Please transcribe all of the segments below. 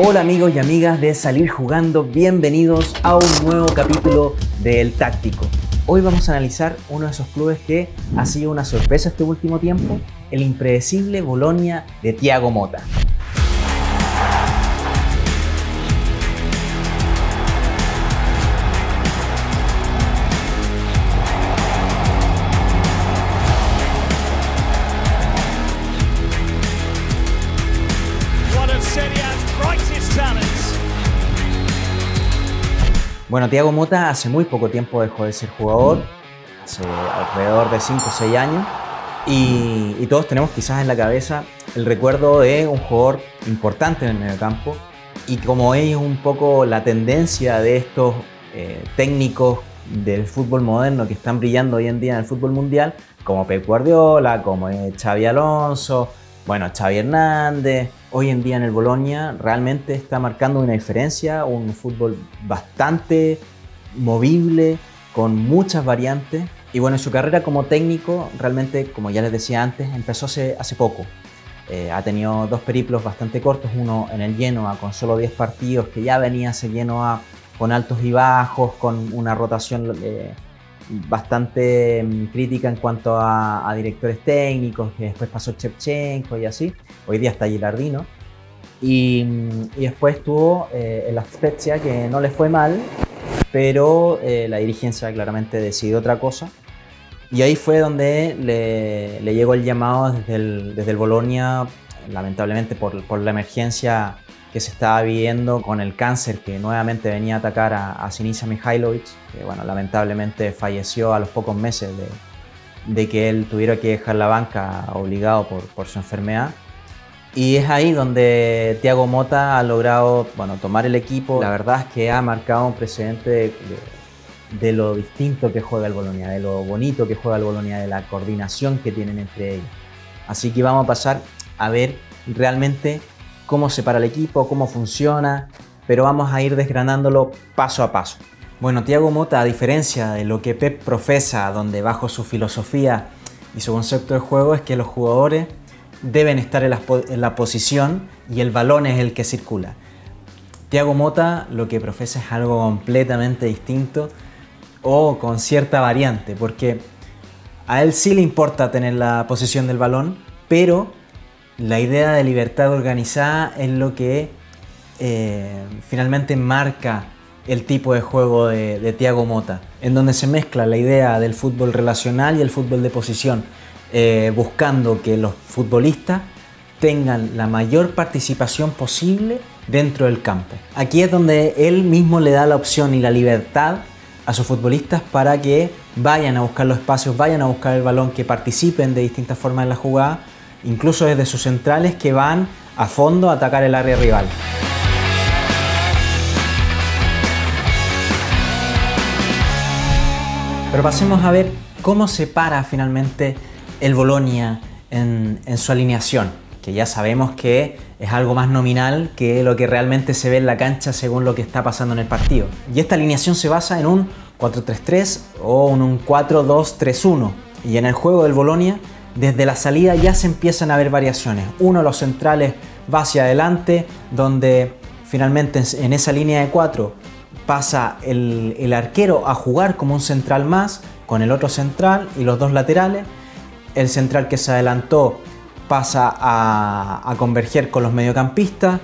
Hola amigos y amigas de Salir Jugando, bienvenidos a un nuevo capítulo de El Táctico. Hoy vamos a analizar uno de esos clubes que ha sido una sorpresa este último tiempo, el impredecible Bologna de Thiago Motta. Bueno, Thiago Motta hace muy poco tiempo dejó de ser jugador, hace alrededor de 5 o 6 años, y todos tenemos quizás en la cabeza el recuerdo de un jugador importante en el mediocampo, y como es un poco la tendencia de estos técnicos del fútbol moderno que están brillando hoy en día en el fútbol mundial, como Pep Guardiola, como Xabi Alonso, bueno, Xavi Hernández. Hoy en día en el Bologna realmente está marcando una diferencia, un fútbol bastante movible, con muchas variantes. Y bueno, su carrera como técnico realmente, como ya les decía antes, empezó hace poco. Ha tenido dos periplos bastante cortos, uno en el Genoa con solo 10 partidos, que ya venía ese Genoa con altos y bajos, con una rotación bastante crítica en cuanto a directores técnicos, que después pasó Shevchenko y así. Hoy día está Gilardino. Y después estuvo en la Spezia, que no le fue mal, pero la dirigencia claramente decidió otra cosa. Y ahí fue donde le llegó el llamado desde el Bologna, lamentablemente por la emergencia que se estaba viviendo con el cáncer que nuevamente venía a atacar a Sinisa Mihajlovic, que bueno, lamentablemente falleció a los pocos meses de que él tuviera que dejar la banca obligado por su enfermedad. Y es ahí donde Thiago Motta ha logrado, bueno, tomar el equipo. La verdad es que ha marcado un precedente de lo distinto que juega el Bologna, de lo bonito que juega el Bologna, de la coordinación que tienen entre ellos. Así que vamos a pasar a ver realmente cómo se para el equipo, cómo funciona, pero vamos a ir desgranándolo paso a paso. Bueno, Thiago Motta, a diferencia de lo que Pep profesa, donde bajo su filosofía y su concepto de juego es que los jugadores deben estar en la posición y el balón es el que circula. Thiago Motta lo que profesa es algo completamente distinto o con cierta variante, porque a él sí le importa tener la posesión del balón, pero la idea de libertad organizada es lo que finalmente marca el tipo de juego de Thiago Motta, en donde se mezcla la idea del fútbol relacional y el fútbol de posición, buscando que los futbolistas tengan la mayor participación posible dentro del campo. Aquí es donde él mismo le da la opción y la libertad a sus futbolistas para que vayan a buscar los espacios, vayan a buscar el balón, que participen de distintas formas en la jugada, incluso desde sus centrales que van a fondo a atacar el área rival. Pero pasemos a ver cómo se para finalmente el Bologna en su alineación, que ya sabemos que es algo más nominal que lo que realmente se ve en la cancha según lo que está pasando en el partido. Y esta alineación se basa en un 4-3-3 o en un 4-2-3-1. Y en el juego del Bologna, desde la salida ya se empiezan a ver variaciones. Uno de los centrales va hacia adelante, donde finalmente en esa línea de 4 pasa el arquero a jugar como un central más, con el otro central y los dos laterales. El central que se adelantó pasa a converger con los mediocampistas.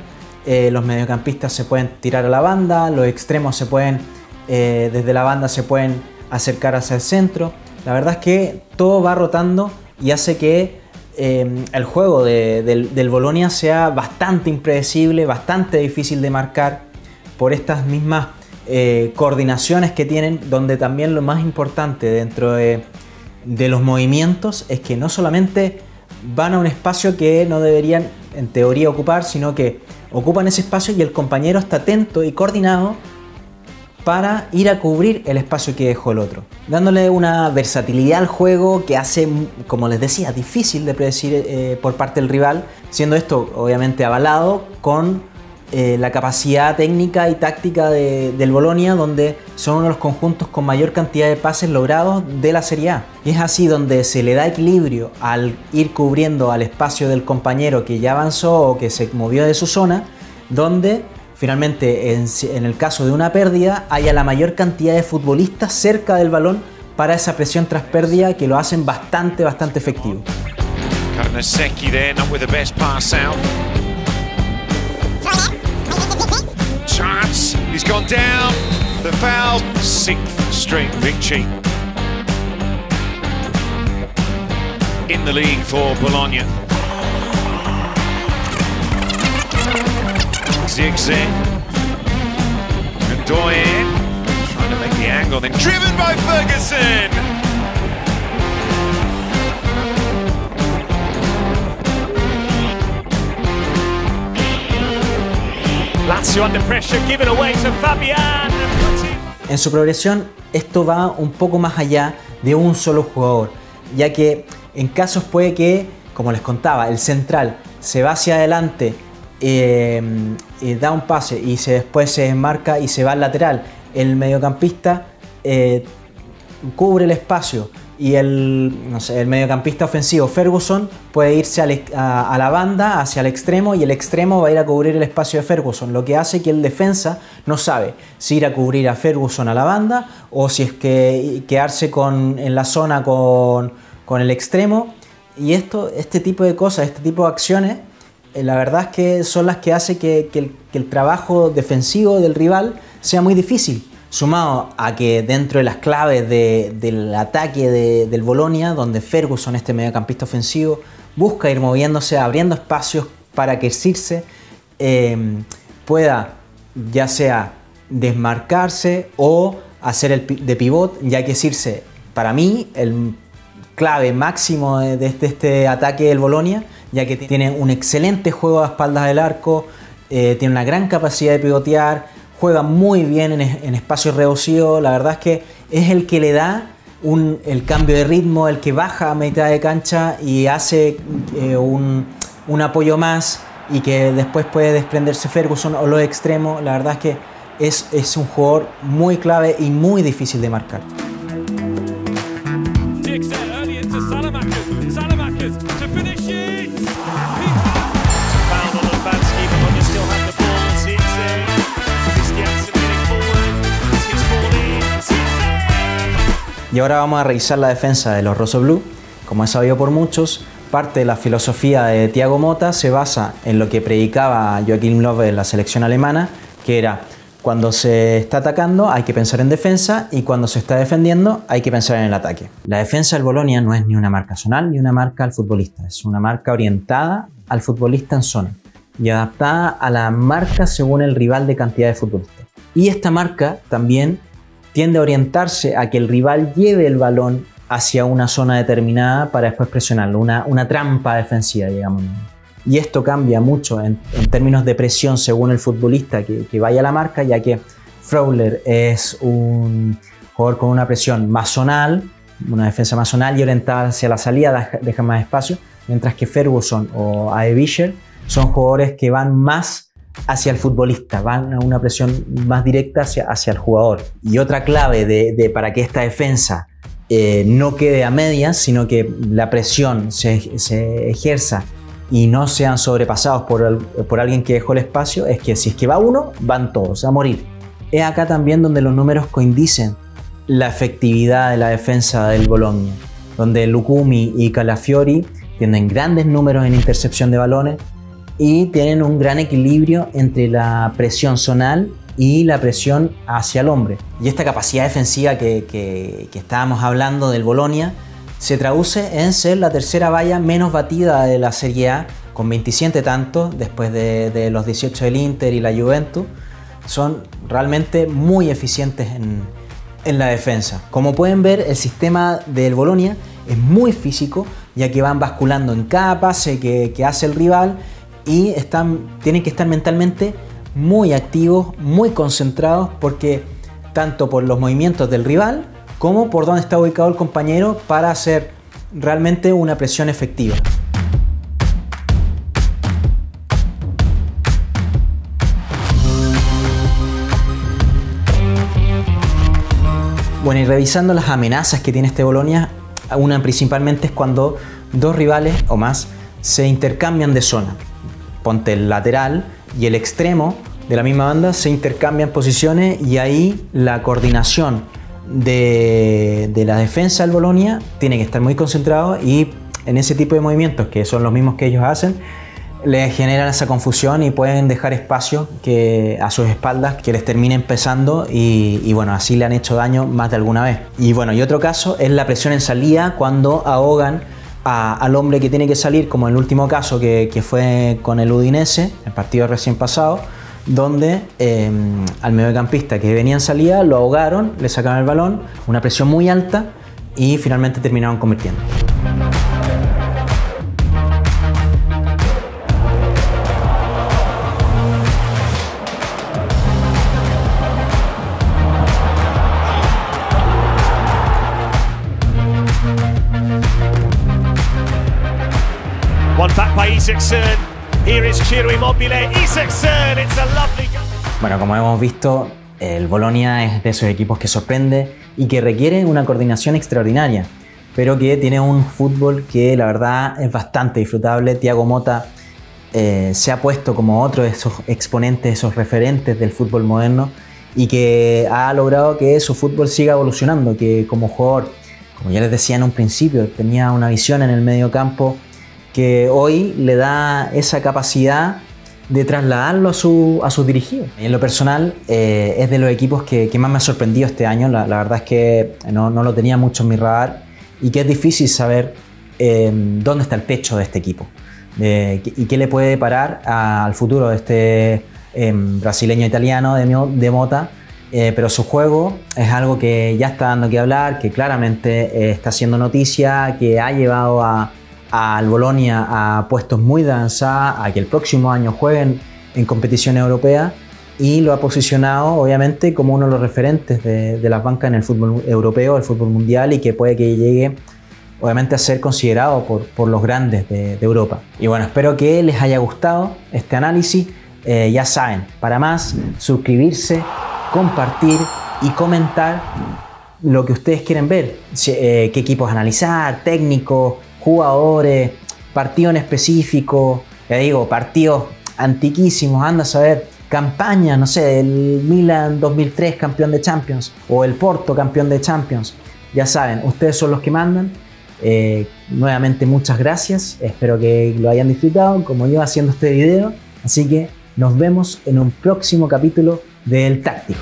Los mediocampistas se pueden tirar a la banda, los extremos se pueden, desde la banda se pueden acercar hacia el centro. La verdad es que todo va rotando y hace que el juego del Bologna sea bastante impredecible, bastante difícil de marcar por estas mismas coordinaciones que tienen, donde también lo más importante dentro de los movimientos es que no solamente van a un espacio que no deberían en teoría ocupar, sino que ocupan ese espacio y el compañero está atento y coordinado para ir a cubrir el espacio que dejó el otro, dándole una versatilidad al juego que hace, como les decía, difícil de predecir por parte del rival, siendo esto obviamente avalado con la capacidad técnica y táctica del Bologna, donde son uno de los conjuntos con mayor cantidad de pases logrados de la Serie A. Y es así donde se le da equilibrio al ir cubriendo al espacio del compañero que ya avanzó o que se movió de su zona, donde finalmente en el caso de una pérdida haya la mayor cantidad de futbolistas cerca del balón para esa presión tras pérdida, que lo hacen bastante efectivo. Karnaseki there, not with the best pass out. Chance, he's gone down. The foul, 6th string Vinci in the league for Bologna. Zigzag. Ndoye trying to make the angle, then driven by Ferguson. Lazio under pressure, give it away to Fabian. En su progresión, esto va un poco más allá de un solo jugador, ya que en casos puede que, como les contaba, el central se va hacia adelante, da un pase y después se desmarca y se va al lateral. El mediocampista cubre el espacio y el mediocampista ofensivo Ferguson puede irse a la banda, hacia el extremo, y el extremo va a ir a cubrir el espacio de Ferguson, lo que hace que el defensa no sabe si ir a cubrir a Ferguson a la banda o si es que quedarse en la zona con el extremo. Y este tipo de cosas, este tipo de acciones, la verdad es que son las que hacen que el trabajo defensivo del rival sea muy difícil. Sumado a que dentro de las claves del ataque del Bologna, donde Ferguson, este mediocampista ofensivo, busca ir moviéndose, abriendo espacios para que Circe pueda ya sea desmarcarse o hacer de pivot, ya que Circe, para mí, el clave máximo de este ataque del Bologna, ya que tiene un excelente juego a espaldas del arco, tiene una gran capacidad de pivotear, juega muy bien en espacios reducidos. La verdad es que es el que le da el cambio de ritmo, el que baja a mitad de cancha y hace un apoyo más, y que después puede desprenderse Ferguson o los extremos. La verdad es que es un jugador muy clave y muy difícil de marcar. Y ahora vamos a revisar la defensa de los Rosso-Blu. Como es sabido por muchos, parte de la filosofía de Thiago Motta se basa en lo que predicaba Joachim Löw en la selección alemana, que era: cuando se está atacando hay que pensar en defensa, y cuando se está defendiendo hay que pensar en el ataque. La defensa del Bologna no es ni una marca zonal ni una marca al futbolista, es una marca orientada al futbolista en zona y adaptada a la marca según el rival de cantidad de futbolistas. Y esta marca también tiende a orientarse a que el rival lleve el balón hacia una zona determinada para después presionarlo, una trampa defensiva, digamos. Y esto cambia mucho en términos de presión según el futbolista que vaya a la marca, ya que Freuler es un jugador con una presión más zonal, una defensa más zonal y orientada hacia la salida, deja más espacio, mientras que Ferguson o Aebischer son jugadores que van más hacia el futbolista, van a una presión más directa hacia el jugador. Y otra clave para que esta defensa no quede a medias, sino que la presión se ejerza y no sean sobrepasados por alguien que dejó el espacio, es que si es que va uno, van todos a morir. Es acá también donde los números coindicen la efectividad de la defensa del Bologna, donde Lucumi y Calafiori tienen grandes números en intercepción de balones y tienen un gran equilibrio entre la presión zonal y la presión hacia el hombre. Y esta capacidad defensiva que estábamos hablando del Bologna se traduce en ser la tercera valla menos batida de la Serie A, con 27 tantos después de los 18 del Inter y la Juventus. Son realmente muy eficientes en la defensa. Como pueden ver, el sistema del Bologna es muy físico, ya que van basculando en cada pase que hace el rival, y tienen que estar mentalmente muy activos, muy concentrados, porque tanto por los movimientos del rival como por dónde está ubicado el compañero, para hacer realmente una presión efectiva. Bueno, y revisando las amenazas que tiene este Bologna, una principalmente es cuando dos rivales o más se intercambian de zona. Ponte el lateral y el extremo de la misma banda se intercambian posiciones y ahí la coordinación de la defensa del Bolonia tiene que estar muy concentrado y en ese tipo de movimientos, que son los mismos que ellos hacen, les generan esa confusión y pueden dejar espacio a sus espaldas que les terminen pesando y bueno, así le han hecho daño más de alguna vez. Y bueno, y otro caso es la presión en salida cuando ahogan al hombre que tiene que salir, como en el último caso que fue con el Udinese, el partido recién pasado, donde al mediocampista que venía en salida lo ahogaron, le sacaron el balón, una presión muy alta y finalmente terminaron convirtiendo. One back by Isaksson. Here is Ciro Immobile. Isaksson, it's a lovely goal. Bueno, como hemos visto, el Bolonia es de esos equipos que sorprende y que requiere una coordinación extraordinaria, pero que tiene un fútbol que la verdad es bastante disfrutable. Thiago Motta se ha puesto como otro de esos exponentes, esos referentes del fútbol moderno y que ha logrado que su fútbol siga evolucionando, que como jugador, como ya les decía en un principio, tenía una visión en el medio campo que hoy le da esa capacidad de trasladarlo a sus dirigidos. En lo personal, es de los equipos que más me ha sorprendido este año. La verdad es que no lo tenía mucho en mi radar y que es difícil saber dónde está el techo de este equipo y qué le puede deparar al futuro de este brasileño-italiano de Motta. Pero su juego es algo que ya está dando que hablar, que claramente está haciendo noticia, que ha llevado al Bolonia a puestos muy de avanzada, a que el próximo año jueguen en competición europea y lo ha posicionado obviamente como uno de los referentes de las bancas en el fútbol europeo, el fútbol mundial y que puede que llegue obviamente a ser considerado por los grandes de Europa. Y bueno, espero que les haya gustado este análisis. Ya saben, para más, suscribirse, compartir y comentar lo que ustedes quieren ver, qué equipos analizar, técnicos, jugadores, partidos en específico, ya digo, partidos antiquísimos, anda a saber, campañas, no sé, el Milan 2003 campeón de Champions o el Porto campeón de Champions. Ya saben, ustedes son los que mandan. Nuevamente muchas gracias, espero que lo hayan disfrutado como yo haciendo este video, así que nos vemos en un próximo capítulo del Táctico.